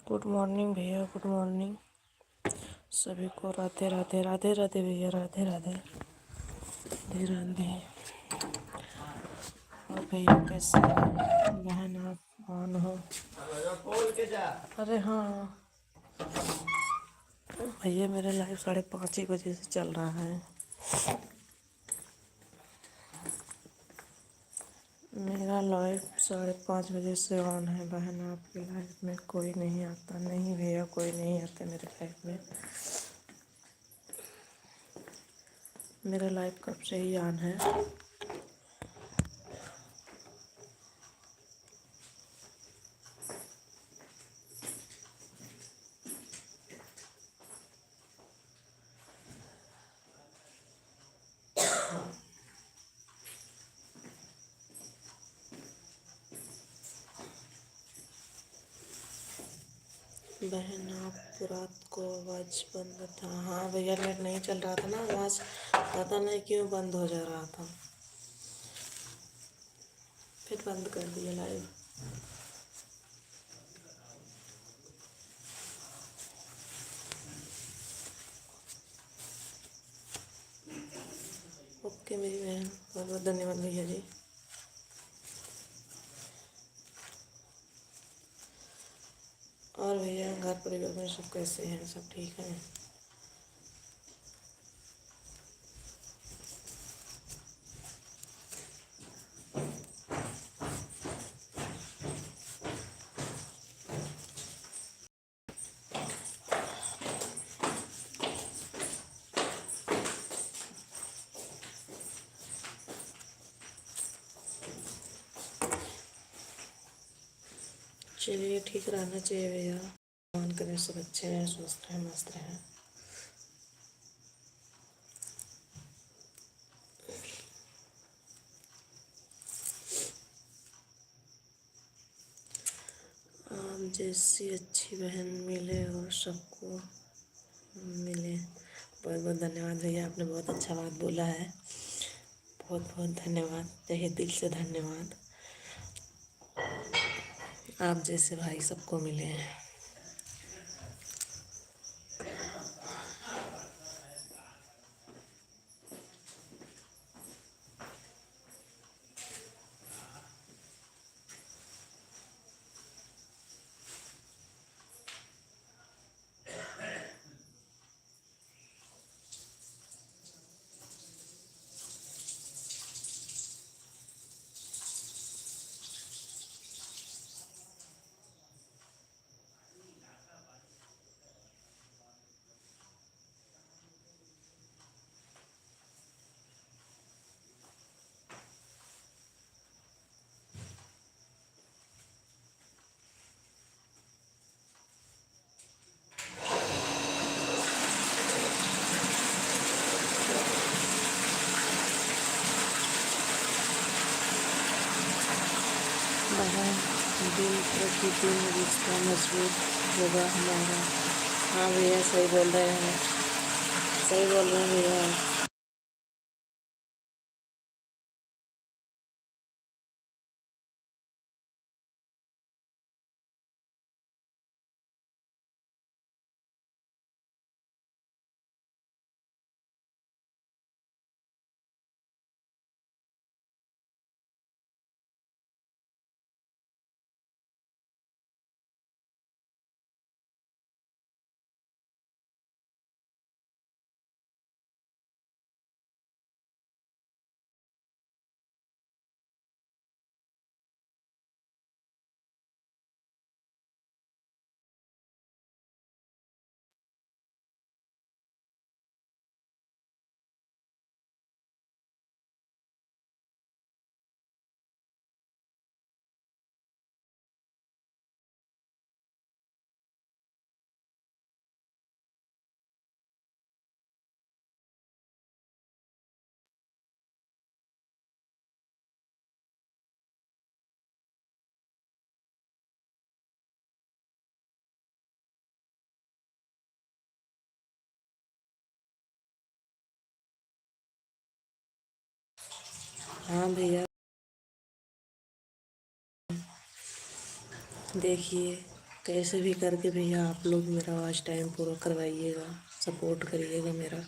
Good morning भैया, good morning सभी को। राधे राधे, राधे राधे भैया, राधे राधे, राधे राधे। और भैया कैसे हैं? बहन आप ऑन हो? अरे हाँ भैया, मेरा लाइव 5:30 से चल रहा है। मेरा लाइव 5:30 से ऑन है। बहन आपके लाइव में कोई नहीं आता? नहीं भैया, कोई नहीं आता मेरे लाइव में। मेरा लाइव कब से ही ऑन है। बहन आप रात को आवाज़ बंद था। हाँ भैया, नेट नहीं चल रहा था ना, आवाज़ पता नहीं क्यों बंद हो जा रहा था, फिर बंद कर दिया लाइव। ओके मेरी बहन, बहुत बहुत धन्यवाद भैया जी। और भैया घर परिवार में सब कैसे हैं? सब ठीक हैं? चलिए, ठीक रहना चाहिए भैया। भगवान करें सब अच्छे रहें, स्वस्थ रहें, मस्त रहें। आप जैसी अच्छी बहन मिले और सबको मिले। बहुत बहुत धन्यवाद भैया, आपने बहुत अच्छा बात बोला है। बहुत बहुत धन्यवाद, तहे दिल से धन्यवाद। आप जैसे भाई सबको मिले हैं। बहन, दिन प्रतिदिन रिश्ता मजबूत होगा हमारा। हाँ भैया, सही बोल रहे हैं, सही बोल रहे हैं भैया। हाँ भैया, देखिए कैसे भी करके भैया आप लोग मेरा वॉच टाइम पूरा करवाइएगा, सपोर्ट करिएगा मेरा।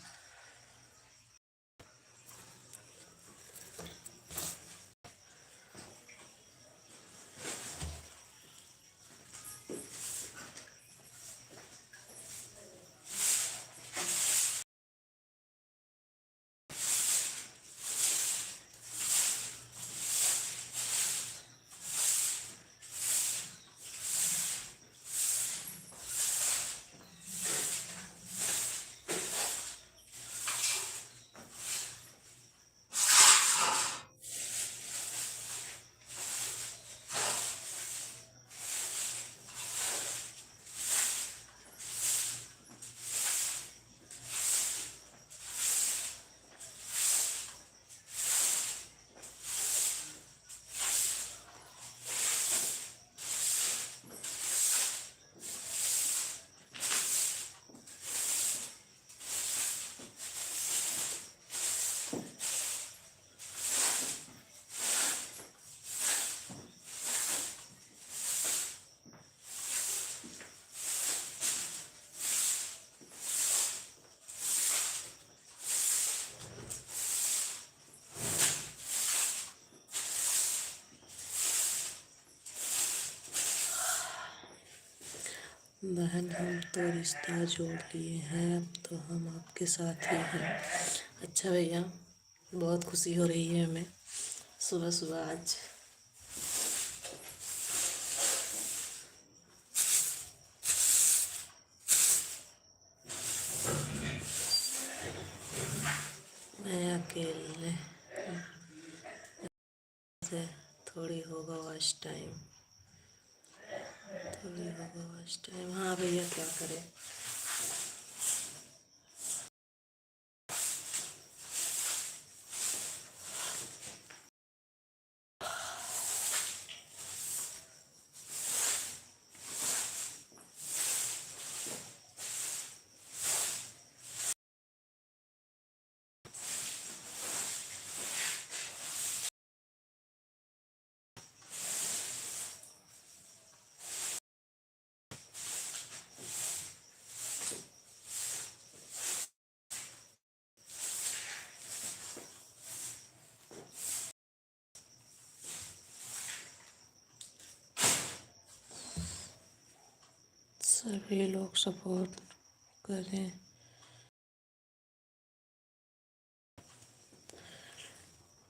बहन हम तो रिश्ता जोड़ लिए हैं, अब तो हम आपके साथ ही हैं। अच्छा भैया, बहुत खुशी हो रही है हमें सुबह सुबह आज। मैं अकेले से थोड़ी होगा वॉच टाइम, थोड़ी होगा वॉच टाइम। हाँ भैया, क्या करें। सभी लोग सपोर्ट करें।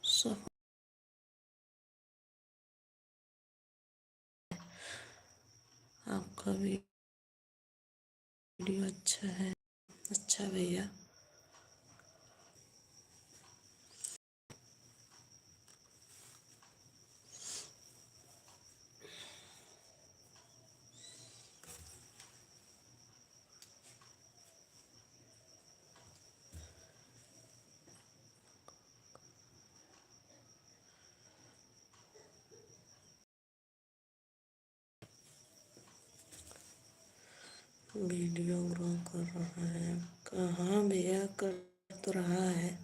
सब आपका वीडियो अच्छा है। अच्छा भैया, वीडियो ग्रो कर रहा है। कहाँ भैया, कर तो रहा है।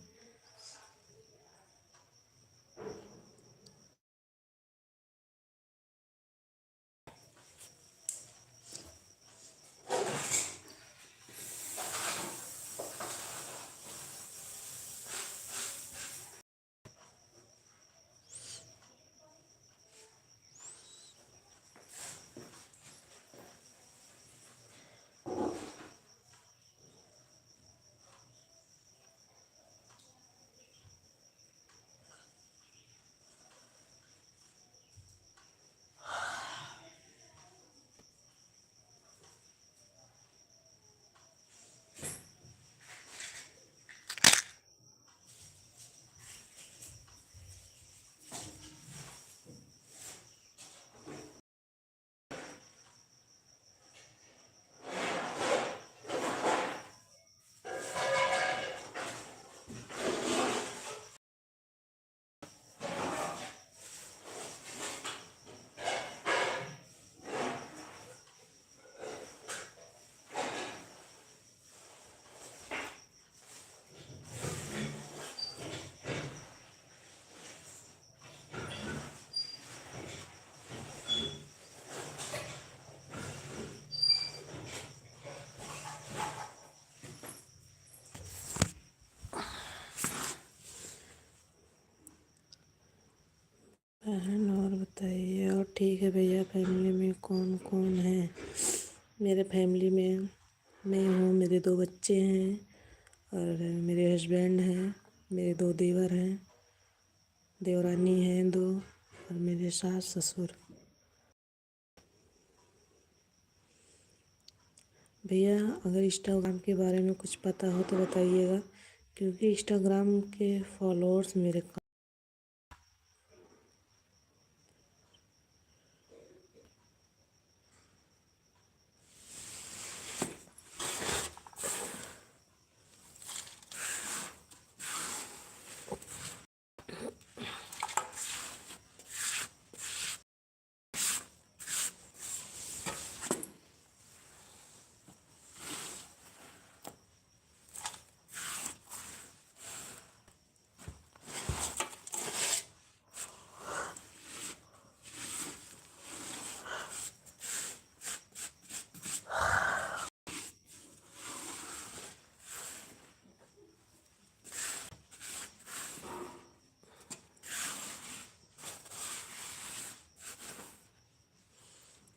बहन और बताइए। और ठीक है भैया। फैमिली में कौन कौन है? मेरे फैमिली में मैं हूँ, मेरे 2 बच्चे हैं और मेरे हस्बैंड हैं, मेरे 2 देवर हैं, देवरानी हैं 2 और मेरे सास ससुर। भैया अगर इंस्टाग्राम के बारे में कुछ पता हो तो बताइएगा, क्योंकि इंस्टाग्राम के फॉलोअर्स मेरे कम।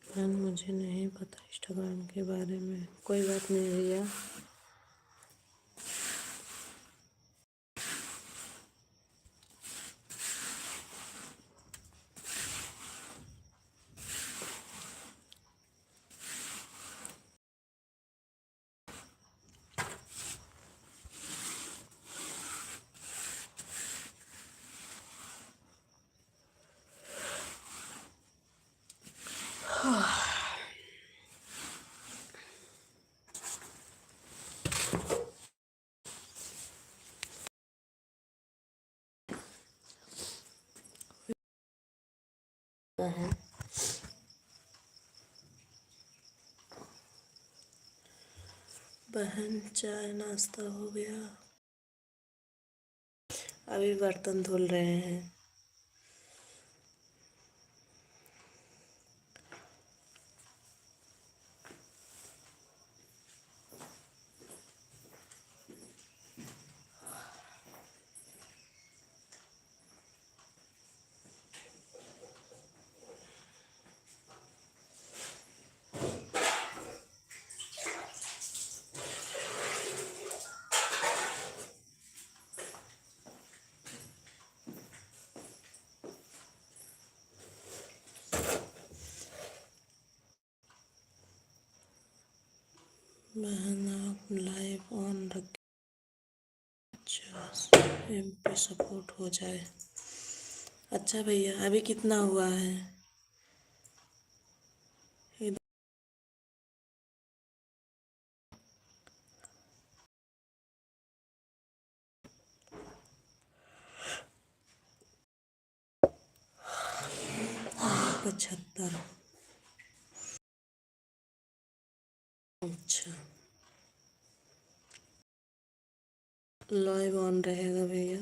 बहन मुझे नहीं पता इंस्टाग्राम के बारे में। कोई बात नहीं भैया। है बहन, चाय नाश्ता हो गया? अभी बर्तन धुल रहे हैं। बहन आप लाइव ऑन रखें, अच्छा एम पे सपोर्ट हो जाए। अच्छा भैया अभी कितना हुआ है? इधर 75। अच्छा लाइव ऑन रहेगा भैया।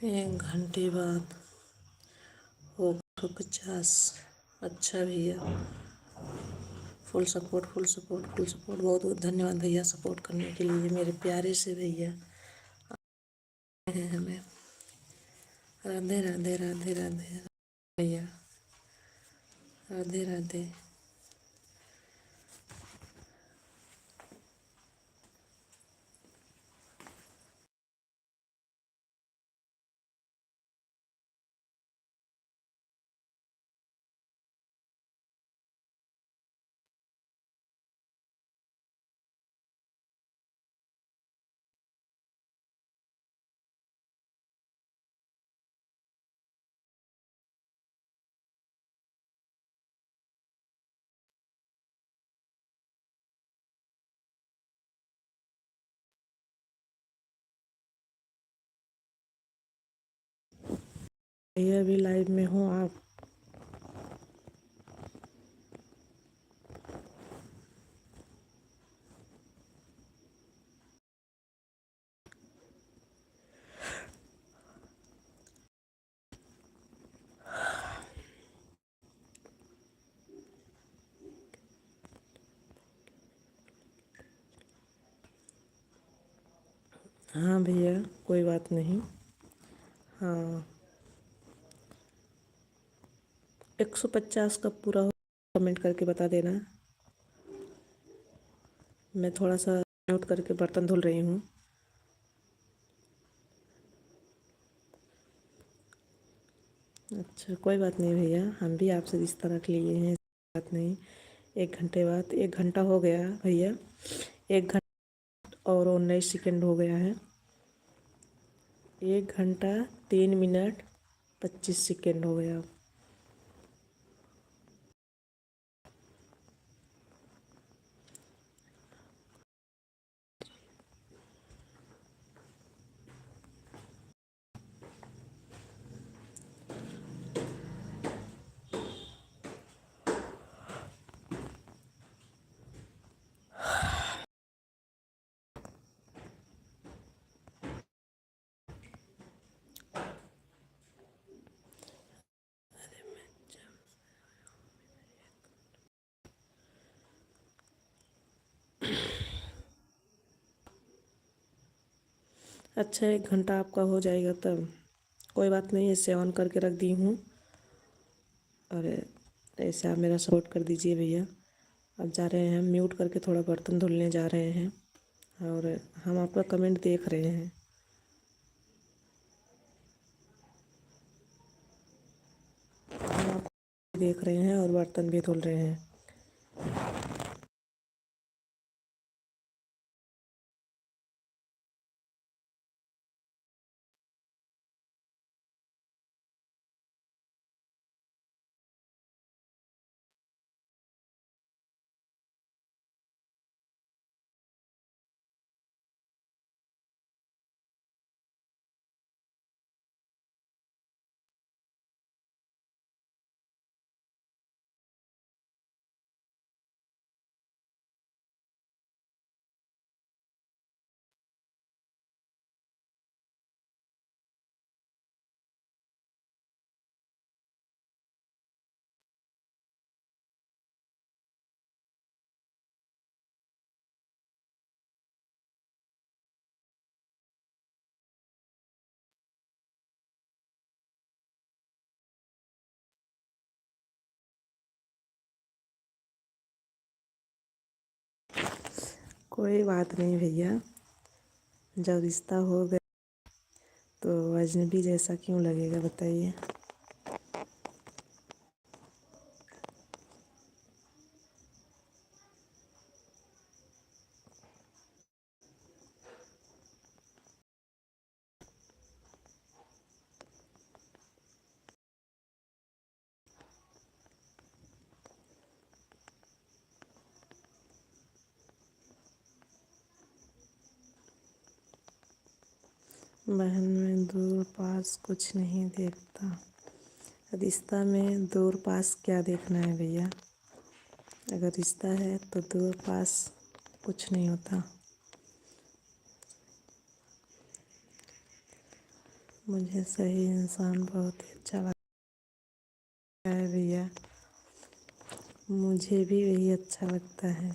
1 घंटे बाद हो 50। अच्छा भैया, full support full support full support. बहुत बहुत धन्यवाद भैया सपोर्ट करने के लिए, मेरे प्यारे से भैया हैं हमें। राधे राधे राधे राधे भैया, राधे राधे। भैया अभी लाइव में हूँ आप। हाँ भैया कोई बात नहीं। हाँ 150 का पूरा हो कमेंट करके बता देना। मैं थोड़ा सा म्यूट करके बर्तन धुल रही हूँ। अच्छा कोई बात नहीं भैया, हम भी आपसे रिश्ता रख लिए हैं, बात नहीं। 1 घंटे बाद, 1 घंटा हो गया भैया, 1 घंटा और 19 सेकंड हो गया है। 1 घंटा 3 मिनट 25 सेकंड हो गया। अच्छा 1 घंटा आपका हो जाएगा तब कोई बात नहीं, इसे ऑन करके रख दी हूँ। और ऐसे आप मेरा सपोर्ट कर दीजिए भैया। अब जा रहे हैं म्यूट करके, थोड़ा बर्तन धुलने जा रहे हैं और हम आपका कमेंट देख रहे हैं। हम आपको देख रहे हैं और बर्तन भी धुल रहे हैं। कोई बात नहीं भैया, जब रिश्ता हो गया तो अजनबी जैसा क्यों लगेगा बताइए। बहन में दूर पास कुछ नहीं देखता, रिश्ता में दूर पास क्या देखना है भैया। अगर रिश्ता है तो दूर पास कुछ नहीं होता। मुझे सही इंसान बहुत ही अच्छा लगता है भैया। मुझे भी वही अच्छा लगता है।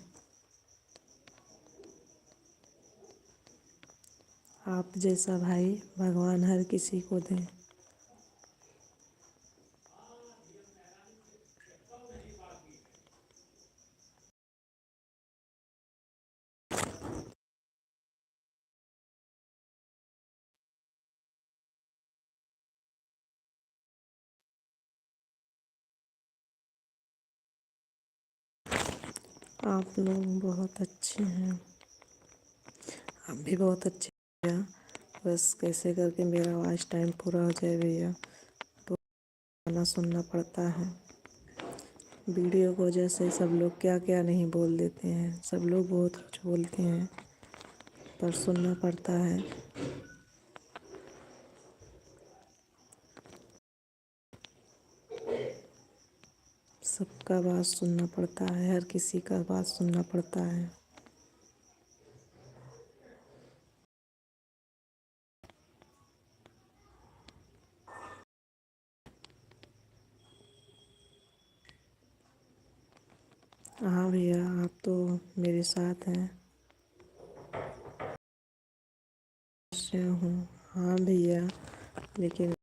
आप जैसा भाई भगवान हर किसी को दें। आप लोग बहुत अच्छे हैं। आप भी बहुत अच्छे हैं भैया। बस कैसे करके मेरा वॉच टाइम पूरा हो जाए भैया, तो गाना सुनना पड़ता है। वीडियो की वजह से सब लोग क्या क्या नहीं बोल देते हैं। सब लोग बहुत कुछ बोलते हैं, पर सुनना पड़ता है। सबका बात सुनना पड़ता है, हर किसी का बात सुनना पड़ता है। हाँ भैया, आप तो मेरे साथ हैं। से हूँ। हाँ भैया, लेकिन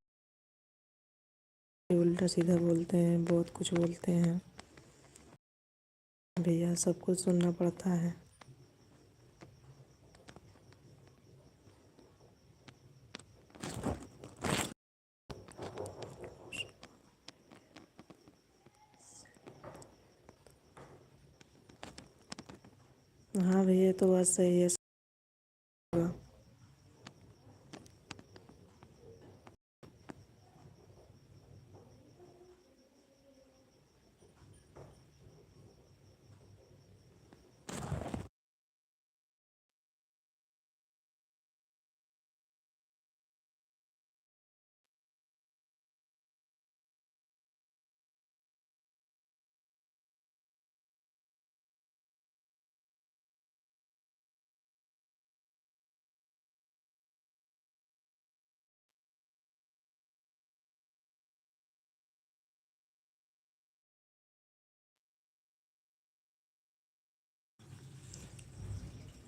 उल्टा सीधा बोलते हैं, बहुत कुछ बोलते हैं भैया। सब कुछ सुनना पड़ता है। हाँ भैया, तो बात सही है।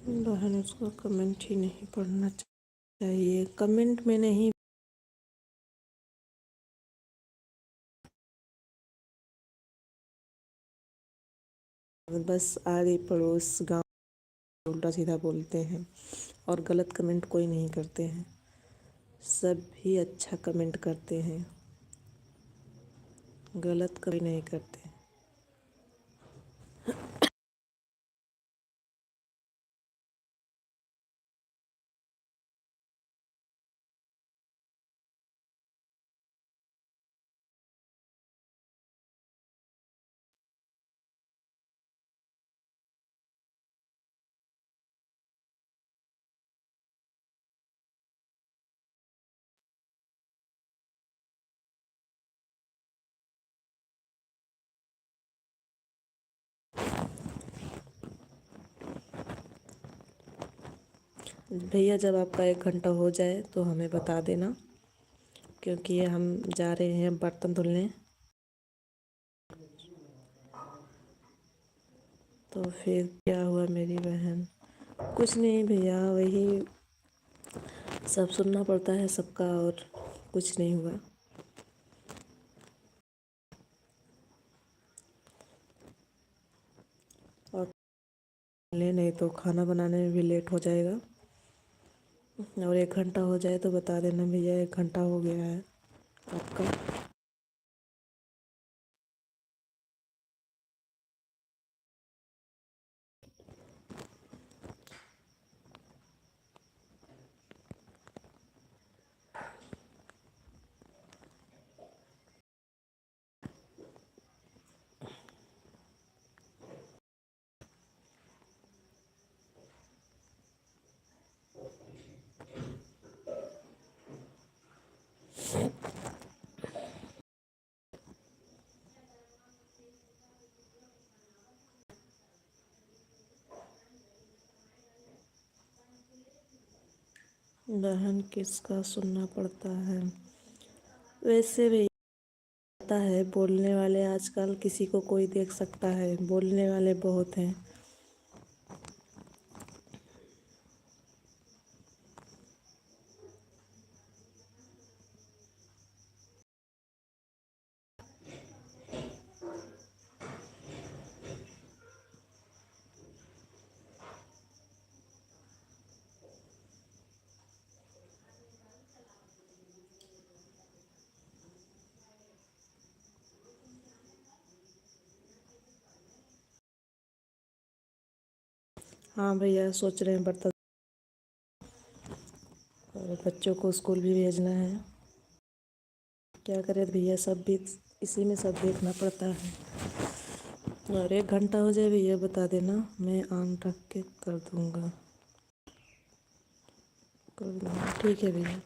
बहन, उसको कमेंट ही नहीं पढ़ना चाहिए। कमेंट में नहीं, बस आड़े पड़ोस गांव उल्टा सीधा बोलते हैं और गलत कमेंट कोई नहीं करते हैं। सब ही अच्छा कमेंट करते हैं, गलत कभी नहीं करते। भैया, जब आपका 1 घंटा हो जाए तो हमें बता देना, क्योंकि ये हम जा रहे हैं बर्तन धुलने। तो फिर क्या हुआ मेरी बहन? कुछ नहीं भैया, वही सब सुनना पड़ता है सबका, और कुछ नहीं हुआ। और ले नहीं तो खाना बनाने में भी लेट हो जाएगा। और 1 घंटा हो जाए तो बता देना भैया, 1 घंटा हो गया है आपका। बहन किसका सुनना पड़ता है? वैसे भी आता है, बोलने वाले आजकल किसी को कोई देख सकता है, बोलने वाले बहुत हैं। हाँ भैया, सोच रहे हैं बर्तन, और बच्चों को स्कूल भी भेजना है। क्या करें भैया, सब भी इसी में सब देखना पड़ता है। और 1 घंटा हो जाए भैया बता देना, मैं ऑन रख के कर दूँगा। ठीक है भैया।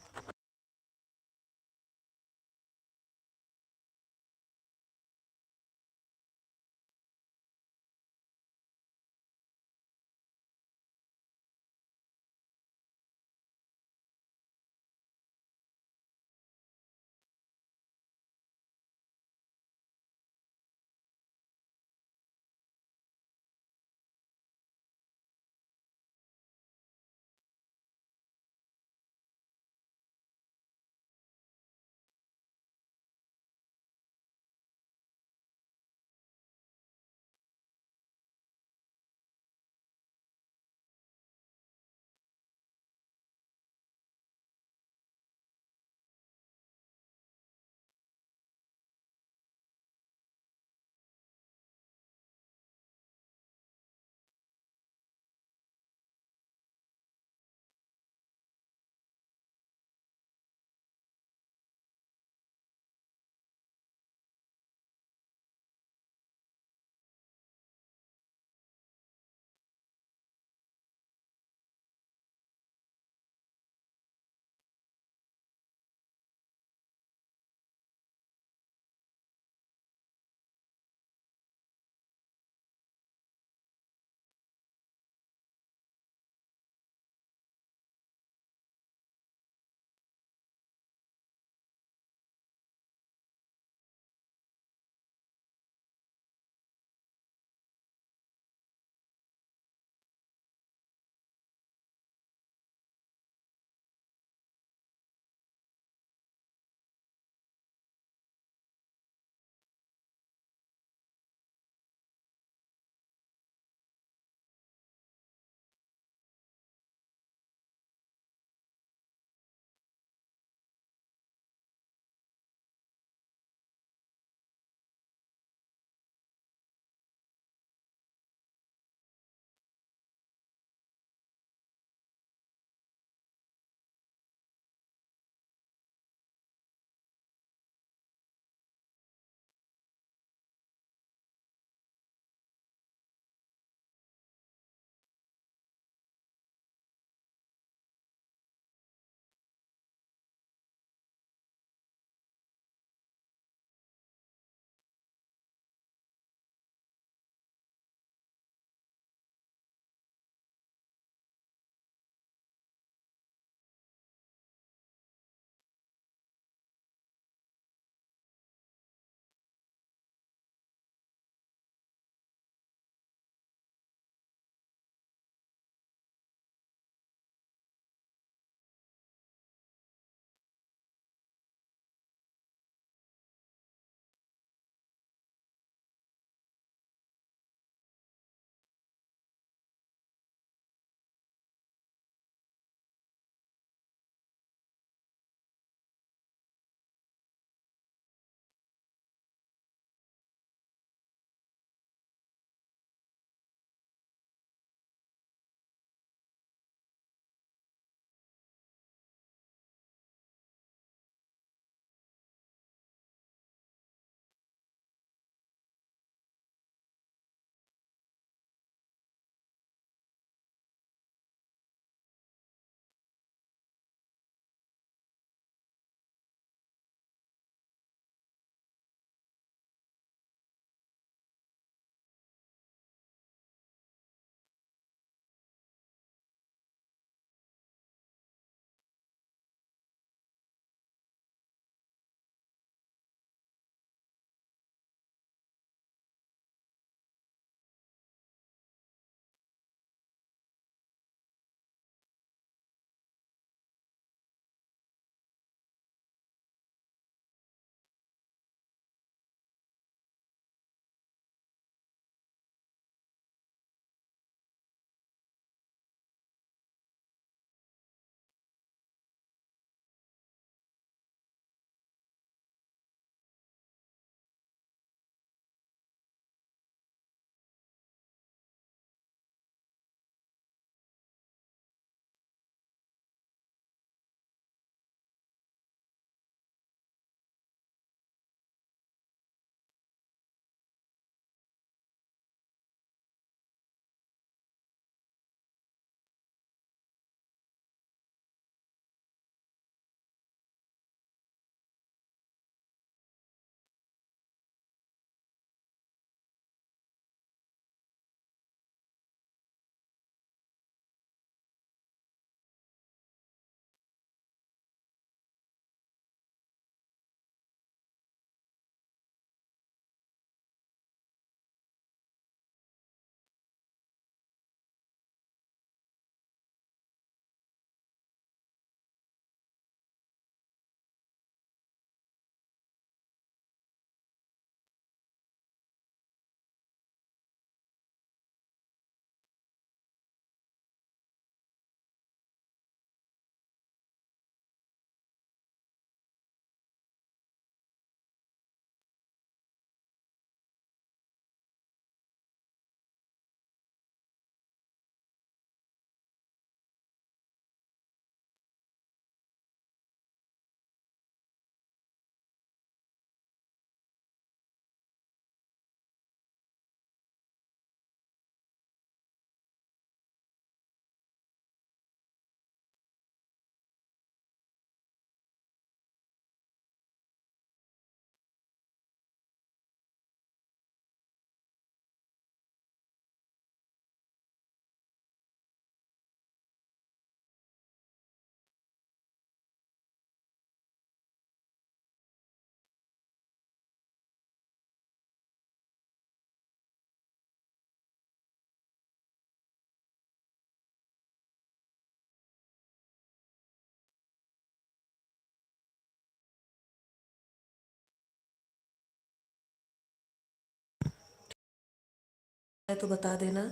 तो बता देना,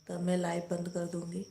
तब मैं लाइव बंद कर दूंगी।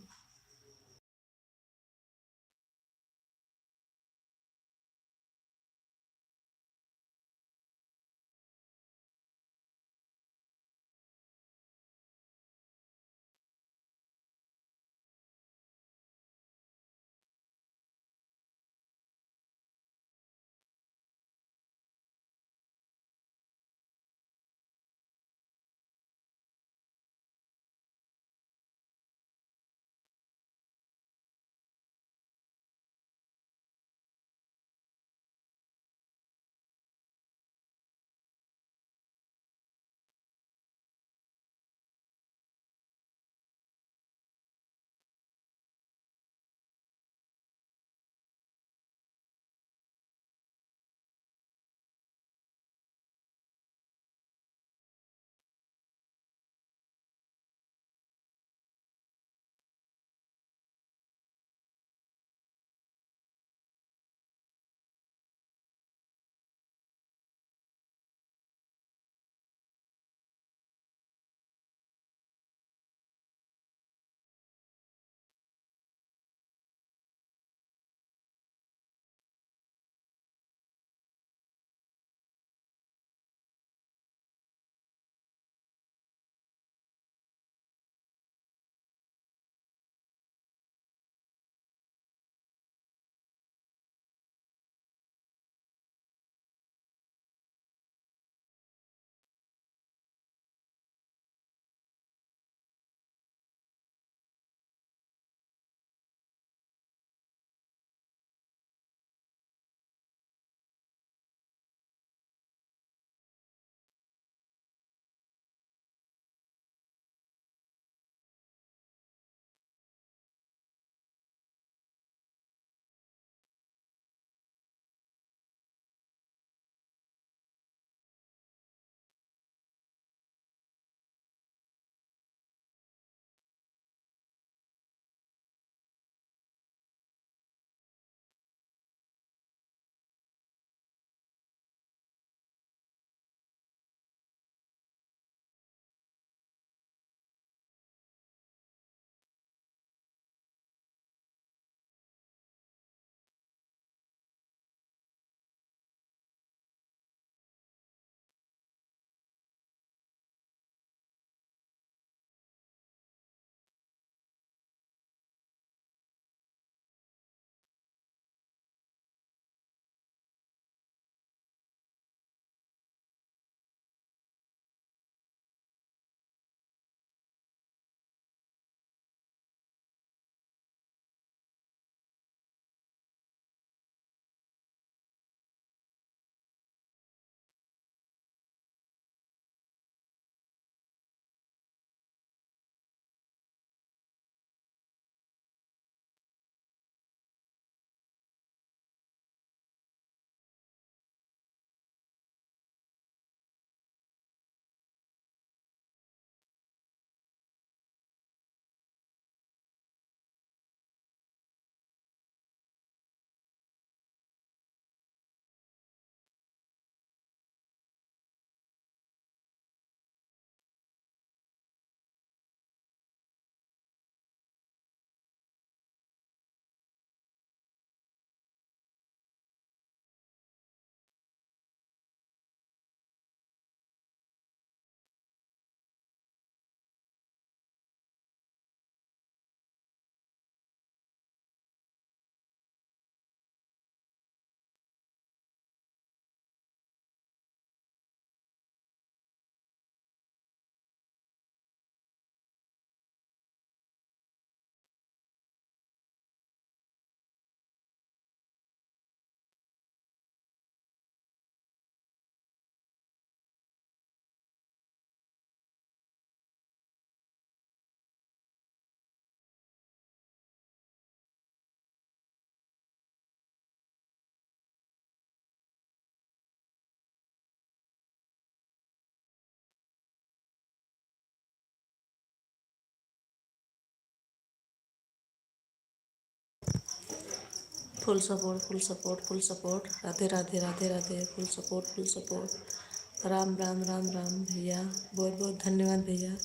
Full support, full support, full support. Radhe Radhe Radhe Radhe. Full support, full support. Ram Ram Ram Ram भैया, बहुत बहुत धन्यवाद भैया।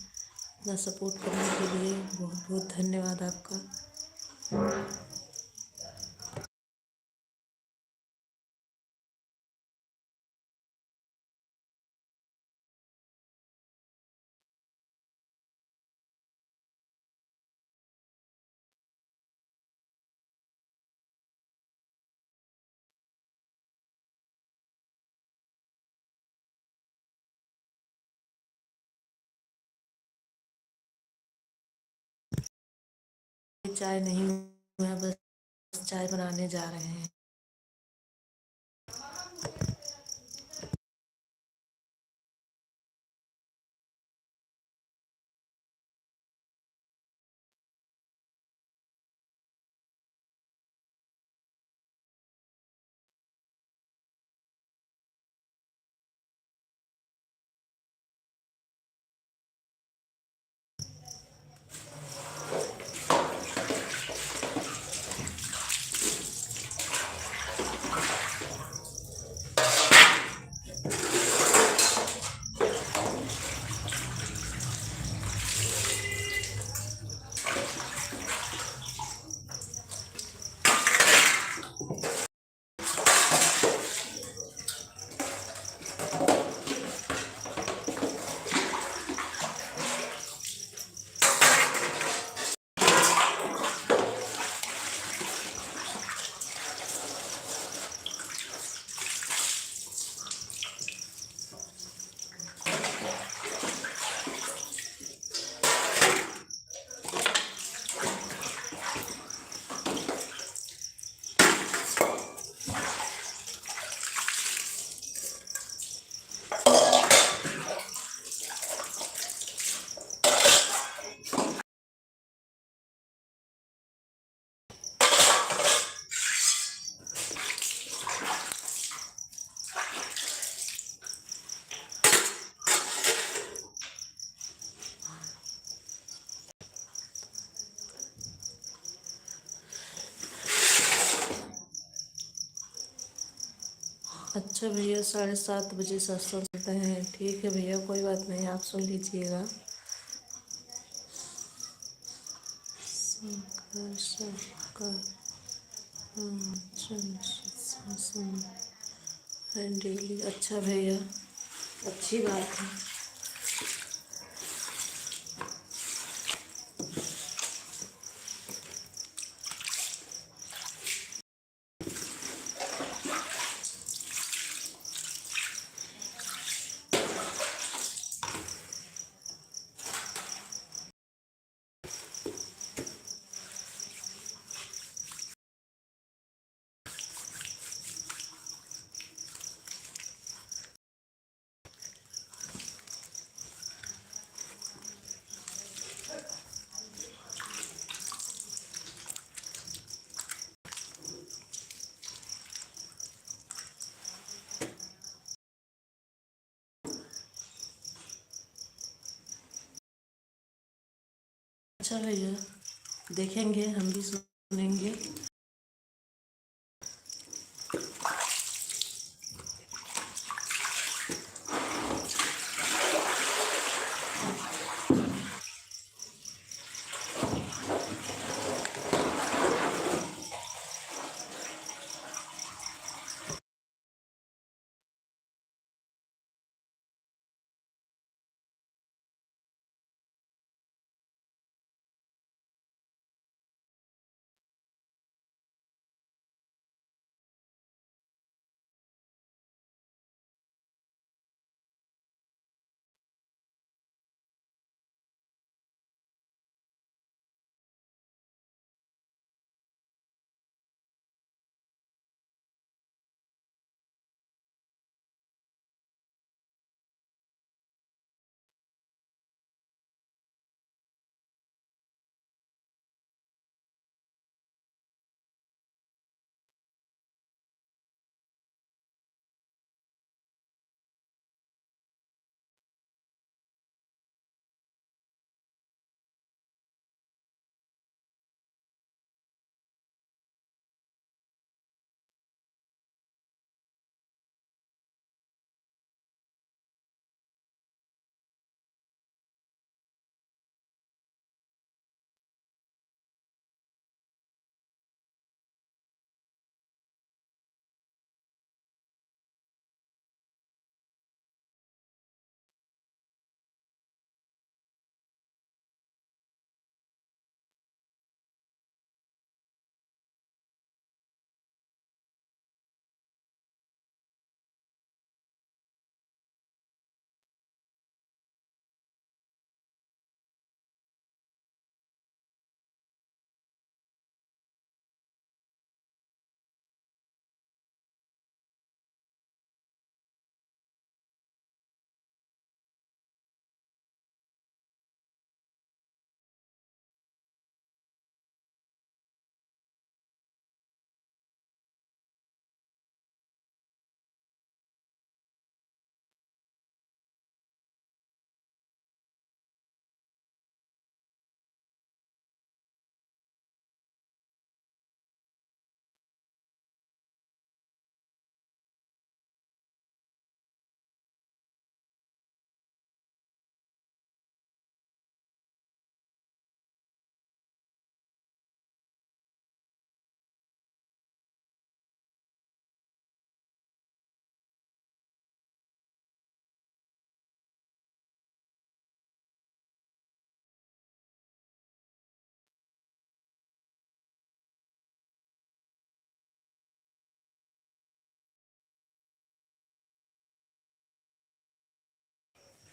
इतना सपोर्ट करने के लिए बहुत बहुत धन्यवाद आपका। चाय नहीं हुआ, बस चाय बनाने जा रहे हैं। अच्छा भैया, 7:30 बजे सत्संग सुनते हैं। ठीक है भैया, कोई बात नहीं, आप सुन लीजिएगा। शंकर सबका सत्संग है डेली। अच्छा भैया, अच्छी बात है। अच्छा भैया, देखेंगे, हम भी सुनेंगे।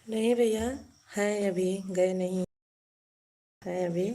नहीं भैया, हैं अभी, गए नहीं हैं अभी।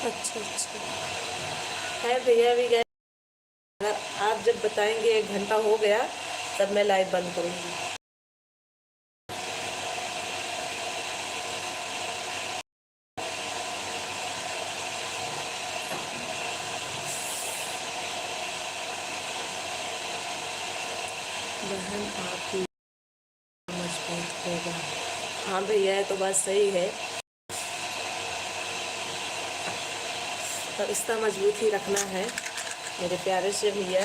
अच्छा अच्छा, है भैया अभी गए। अगर आप जब बताएंगे 1 घंटा हो गया तब मैं लाइव बंद करूँगी। बहन आप ही मजबूत होगा। हाँ भैया, ये तो बात सही है। तो रिश्ता मजबूत ही रखना है मेरे प्यारे से भैया।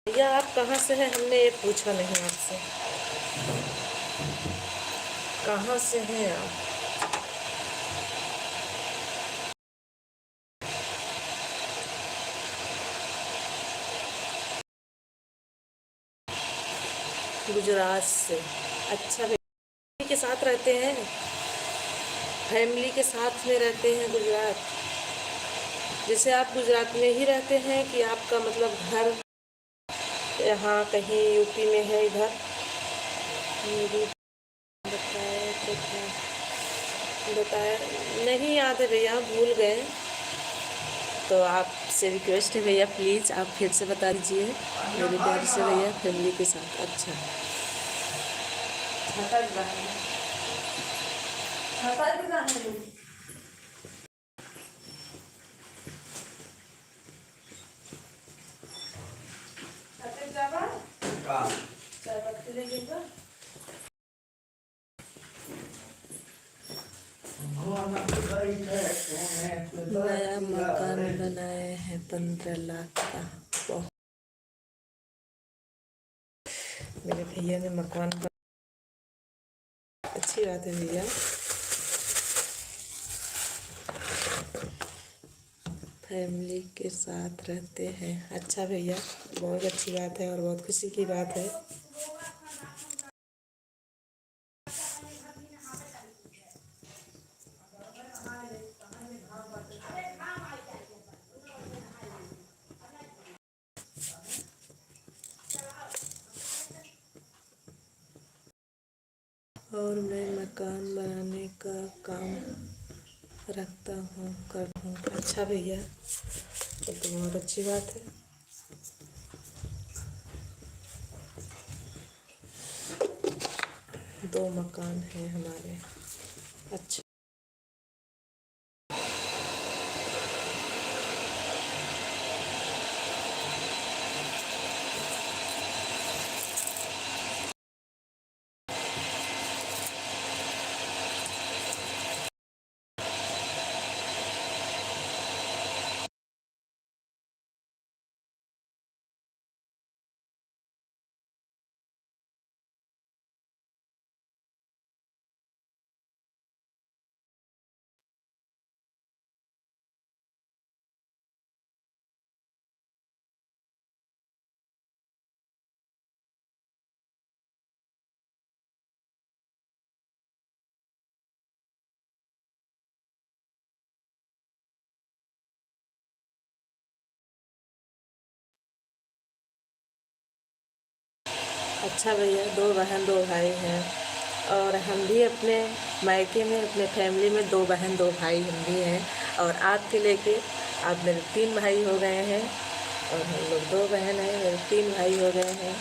भैया आप कहाँ से हैं, हमने ये पूछा नहीं आपसे। कहाँ से हैं आप? गुजरात से। अच्छा भैया, फैमिली के साथ रहते हैं? फैमिली के साथ में रहते हैं गुजरात? जैसे आप गुजरात में ही रहते हैं कि आपका मतलब घर यहाँ कहीं यूपी में है इधर? मेरी बताया तो था, बताया नहीं याद है भैया, भूल गए। तो आपसे रिक्वेस्ट है भैया, प्लीज़ आप फिर से बता दीजिए मेरे प्यार से भैया। फैमिली के साथ। अच्छा, नया मकान बनाए हैं 15 लाख का। बहुत मेरे भैया ने मकान अच्छी बात है भैया। फैमिली के साथ रहते हैं। अच्छा भैया, बहुत अच्छी बात है और बहुत खुशी की बात है। और मैं मकान बनाने का काम रखता हूँ, करता हूँ। अच्छा भैया, ये तो बहुत अच्छी बात है। दो मकान हैं हमारे। अच्छा। अच्छा भैया, 2 बहन 2 भाई हैं और हम भी अपने मायके में अपने फैमिली में 2 बहन 2 भाई हम भी हैं और आपके लेके आप मेरे 3 भाई हो गए हैं और हम लोग 2 बहन हैं, मेरे 3 भाई हो गए हैं।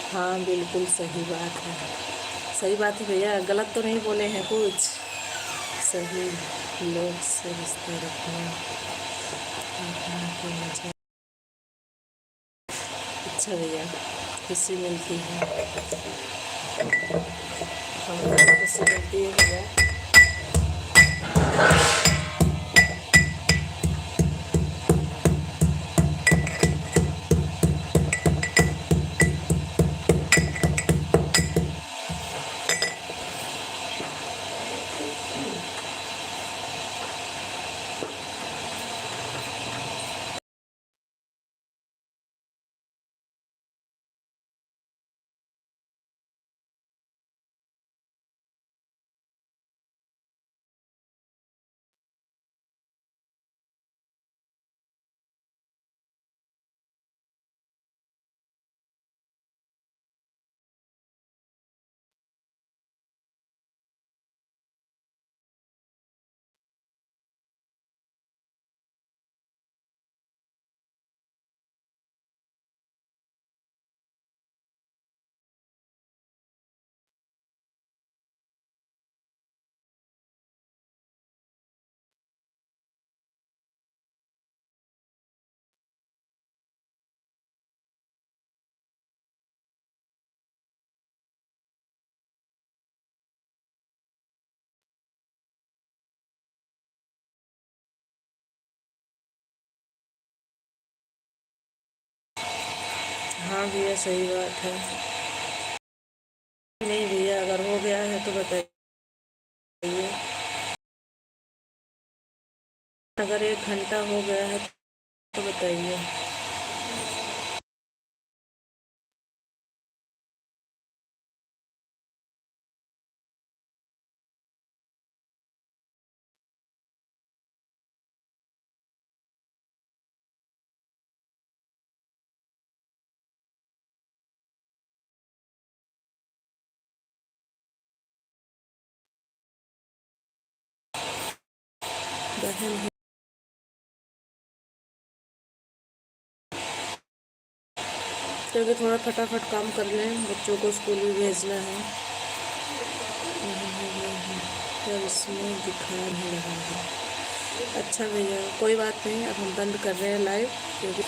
हाँ, बिल्कुल सही बात है। सही बात है भैया, गलत तो नहीं बोले हैं कुछ। सही लोग से रिश्ता रखना की मजा। अच्छा भैया, खुशी मिलती है, हमको खुशी मिलती है भैया। हाँ भैया, सही बात है। नहीं भैया, अगर हो गया है तो बताइए। अगर 1 घंटा हो गया है तो बताइए। बहन है, क्योंकि थोड़ा फटाफट काम कर लें, बच्चों को स्कूल भी भेजना है। तब इसमें दिखा नहीं रहा है। अच्छा भैया, कोई बात नहीं, अब हम बंद कर रहे हैं लाइव, क्योंकि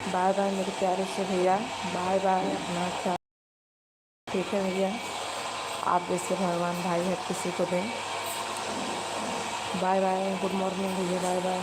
बाय बाय मेरे प्यारे से भैया, बाय बाय, अपना ख्याल। ठीक है भैया, आप जैसे भगवान भाई हर किसी को दें। बाय बाय, गुड मॉर्निंग भैया, बाय बाय।